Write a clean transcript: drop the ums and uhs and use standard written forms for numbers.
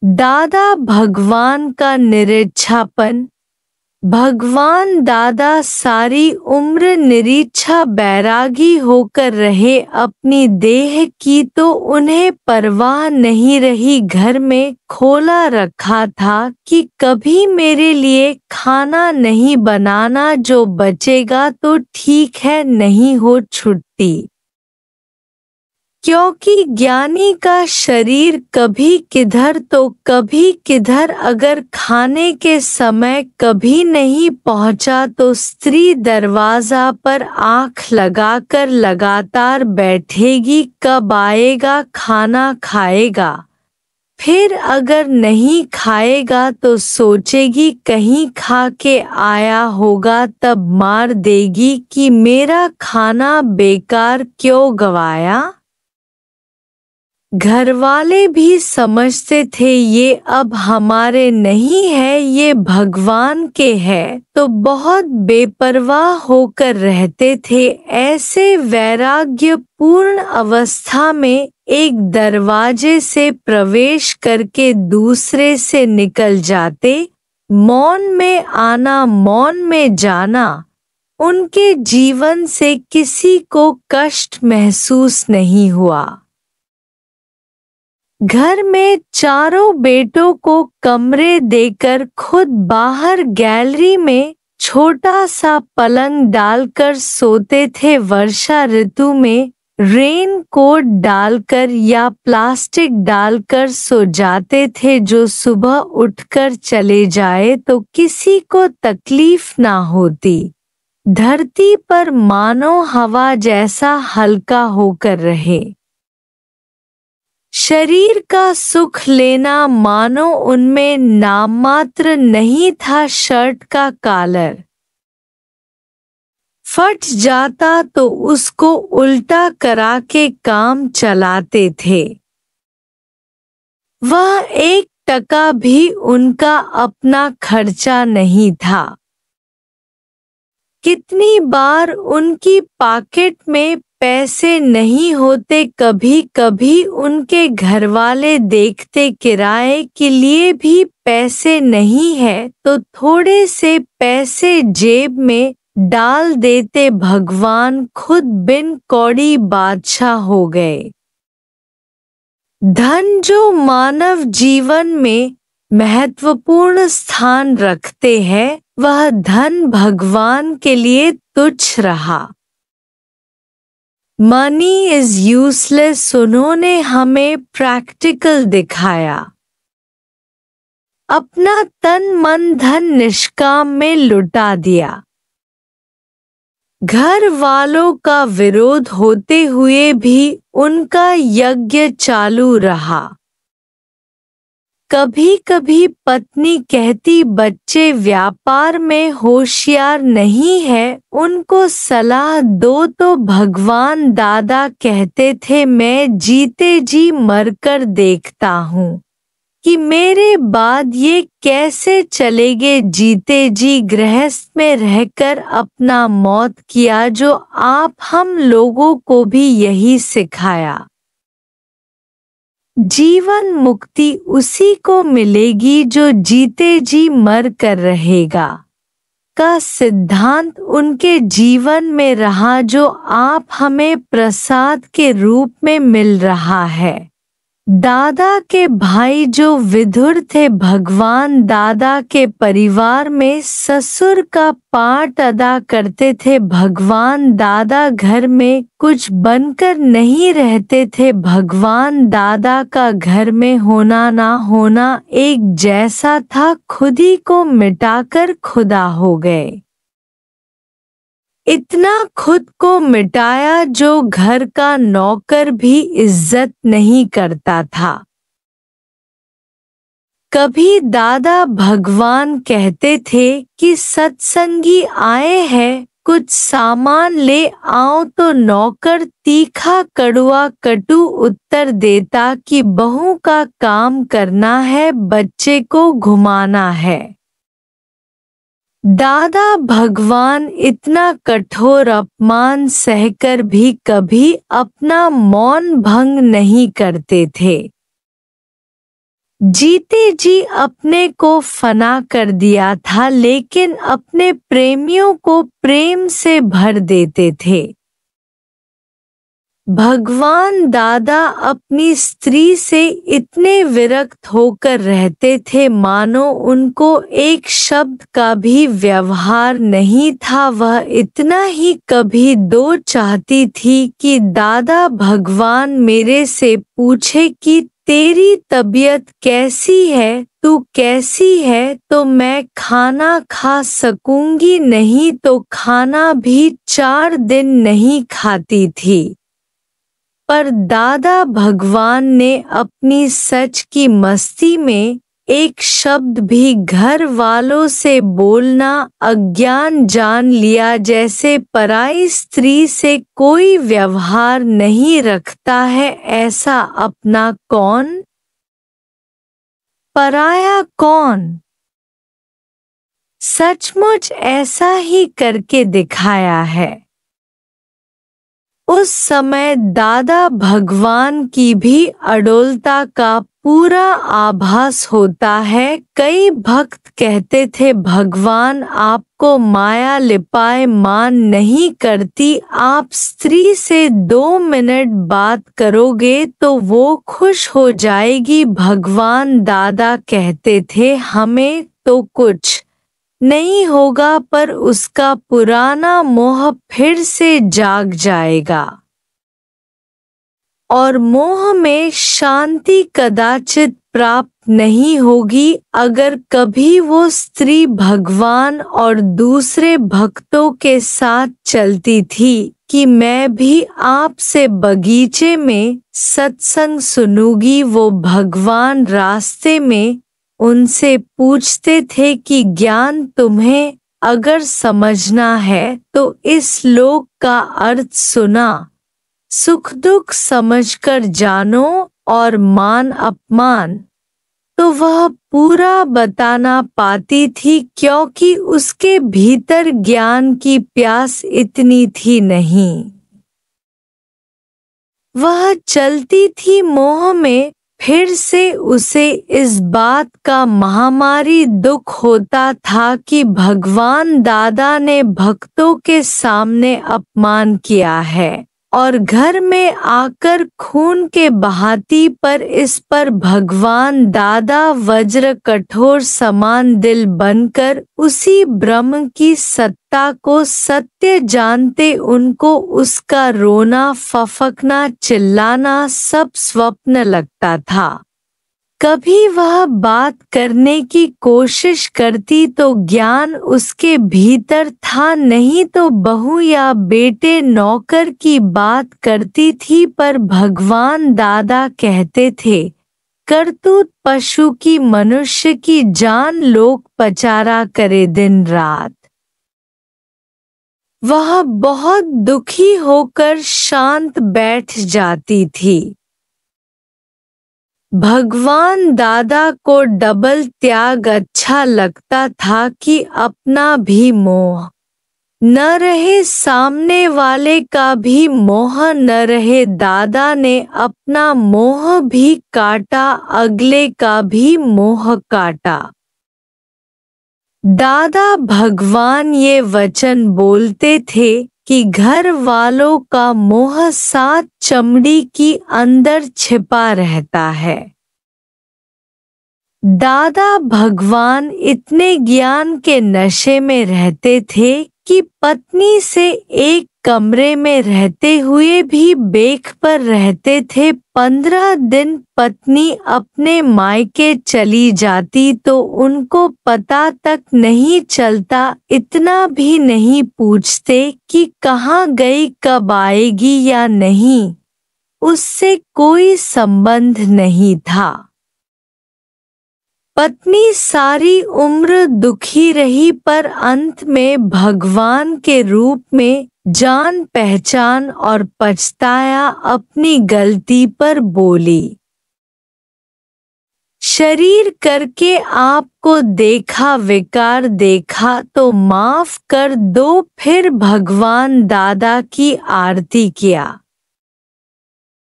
दादा भगवान का निरीक्षापन। भगवान दादा सारी उम्र निरीक्षा बैरागी होकर रहे अपनी देह की, तो उन्हें परवाह नहीं रही। घर में खोला रखा था कि कभी मेरे लिए खाना नहीं बनाना, जो बचेगा तो ठीक है, नहीं हो छुट्टी। क्योंकि ज्ञानी का शरीर कभी किधर तो कभी किधर, अगर खाने के समय कभी नहीं पहुंचा तो स्त्री दरवाजा पर आंख लगाकर लगातार बैठेगी, कब आएगा खाना खाएगा। फिर अगर नहीं खाएगा तो सोचेगी कहीं खा के आया होगा, तब मार देगी कि मेरा खाना बेकार क्यों गवाया। घरवाले भी समझते थे ये अब हमारे नहीं है, ये भगवान के है, तो बहुत बेपरवाह होकर रहते थे। ऐसे वैराग्य पूर्ण अवस्था में एक दरवाजे से प्रवेश करके दूसरे से निकल जाते। मौन में आना, मौन में जाना। उनके जीवन से किसी को कष्ट महसूस नहीं हुआ। घर में चारों बेटों को कमरे देकर खुद बाहर गैलरी में छोटा सा पलंग डालकर सोते थे। वर्षा ऋतु में रेन कोट डालकर या प्लास्टिक डालकर सो जाते थे, जो सुबह उठकर चले जाए तो किसी को तकलीफ ना होती। धरती पर मानो हवा जैसा हल्का होकर रहे। शरीर का सुख लेना मानो उनमें नाममात्र नहीं था। शर्ट का कॉलर फट जाता तो उसको उल्टा करा के काम चलाते थे। वह 1 टका भी उनका अपना खर्चा नहीं था। कितनी बार उनकी पॉकेट में पैसे नहीं होते, कभी कभी उनके घरवाले देखते किराए के लिए भी पैसे नहीं है तो थोड़े से पैसे जेब में डाल देते। भगवान खुद बिन कौड़ी बादशाह हो गए। धन जो मानव जीवन में महत्वपूर्ण स्थान रखते हैं, वह धन भगवान के लिए तुच्छ रहा। Money is useless. उन्होंने हमें प्रैक्टिकल दिखाया। अपना तन मन धन निष्काम में लुटा दिया। घर वालों का विरोध होते हुए भी उनका यज्ञ चालू रहा। कभी कभी पत्नी कहती बच्चे व्यापार में होशियार नहीं है, उनको सलाह दो, तो भगवान दादा कहते थे मैं जीते जी मरकर देखता हूँ कि मेरे बाद ये कैसे चलेगे। जीते जी गृहस्थ में रहकर अपना मौत किया, जो आप हम लोगों को भी यही सिखाया। जीवन मुक्ति उसी को मिलेगी जो जीते जी मर कर रहेगा का सिद्धांत उनके जीवन में रहा, जो आप हमें प्रसाद के रूप में मिल रहा है। दादा के भाई जो विधुर थे, भगवान दादा के परिवार में ससुर का पार्ट अदा करते थे। भगवान दादा घर में कुछ बनकर नहीं रहते थे। भगवान दादा का घर में होना ना होना एक जैसा था। खुद ही को मिटाकर खुदा हो गए। इतना खुद को मिटाया जो घर का नौकर भी इज्जत नहीं करता था। कभी दादा भगवान कहते थे कि सत्संगी आए हैं, कुछ सामान ले आओ, तो नौकर तीखा कड़वा कटु उत्तर देता कि बहू का काम करना है, बच्चे को घुमाना है। दादा भगवान इतना कठोर अपमान सहकर भी कभी अपना मौन भंग नहीं करते थे। जीते जी अपने को फना कर दिया था, लेकिन अपने प्रेमियों को प्रेम से भर देते थे। भगवान दादा अपनी स्त्री से इतने विरक्त होकर रहते थे मानो उनको एक शब्द का भी व्यवहार नहीं था। वह इतना ही कभी दो चाहती थी कि दादा भगवान मेरे से पूछे कि तेरी तबीयत कैसी है, तू कैसी है, तो मैं खाना खा सकूंगी, नहीं तो खाना भी 4 दिन नहीं खाती थी। पर दादा भगवान ने अपनी सच की मस्ती में एक शब्द भी घर वालों से बोलना अज्ञान जान लिया। जैसे पराई स्त्री से कोई व्यवहार नहीं रखता है, ऐसा अपना कौन, पराया कौन। सचमुच ऐसा ही करके दिखाया है। उस समय दादा भगवान की भी अडोलता का पूरा आभास होता है। कई भक्त कहते थे भगवान आपको माया लिपाए मान नहीं करती, आप स्त्री से 2 मिनट बात करोगे तो वो खुश हो जाएगी। भगवान दादा कहते थे हमें तो कुछ नहीं होगा, पर उसका पुराना मोह फिर से जाग जाएगा और मोह में शांति कदाचित प्राप्त नहीं होगी। अगर कभी वो स्त्री भगवान और दूसरे भक्तों के साथ चलती थी कि मैं भी आपसे बगीचे में सत्संग सुनूंगी, वो भगवान रास्ते में उनसे पूछते थे कि ज्ञान तुम्हें अगर समझना है तो इस लोक का अर्थ सुना, सुख दुख समझकर जानो और मान अपमान, तो वह पूरा बताना पाती थी, क्योंकि उसके भीतर ज्ञान की प्यास इतनी थी नहीं। वह चलती थी मोह में। फिर से उसे इस बात का महामारी दुख होता था कि भगवान दादा ने भक्तों के सामने अपमान किया है और घर में आकर खून के बहाती पर इस पर भगवान दादा वज्र कठोर समान दिल बनकर उसी ब्रह्म की सत्ता को सत्य जानते उनको उसका रोना फफकना चिल्लाना सब स्वप्न लगता था। कभी वह बात करने की कोशिश करती तो ज्ञान उसके भीतर था, नहीं तो बहू या बेटे नौकर की बात करती थी। पर भगवान दादा कहते थे करतूत पशु की मनुष्य की जान लोग पचारा करे दिन रात। वह बहुत दुखी होकर शांत बैठ जाती थी। भगवान दादा को डबल त्याग अच्छा लगता था कि अपना भी मोह न रहे, सामने वाले का भी मोह न रहे। दादा ने अपना मोह भी काटा, अगले का भी मोह काटा। दादा भगवान ये वचन बोलते थे कि घर वालों का मोह सात चमड़ी की अंदर छिपा रहता है। दादा भगवान इतने ज्ञान के नशे में रहते थे कि पत्नी से एक कमरे में रहते हुए भी बेख पर रहते थे। 15 दिन पत्नी अपने मायके चली जाती तो उनको पता तक नहीं चलता, इतना भी नहीं पूछते कि कहाँ गई, कब आएगी या नहीं, उससे कोई संबंध नहीं था। पत्नी सारी उम्र दुखी रही, पर अंत में भगवान के रूप में जान पहचान और पछताया अपनी गलती पर बोली, शरीर करके आपको देखा, विकार देखा तो माफ कर दो। फिर भगवान दादा की आरती किया।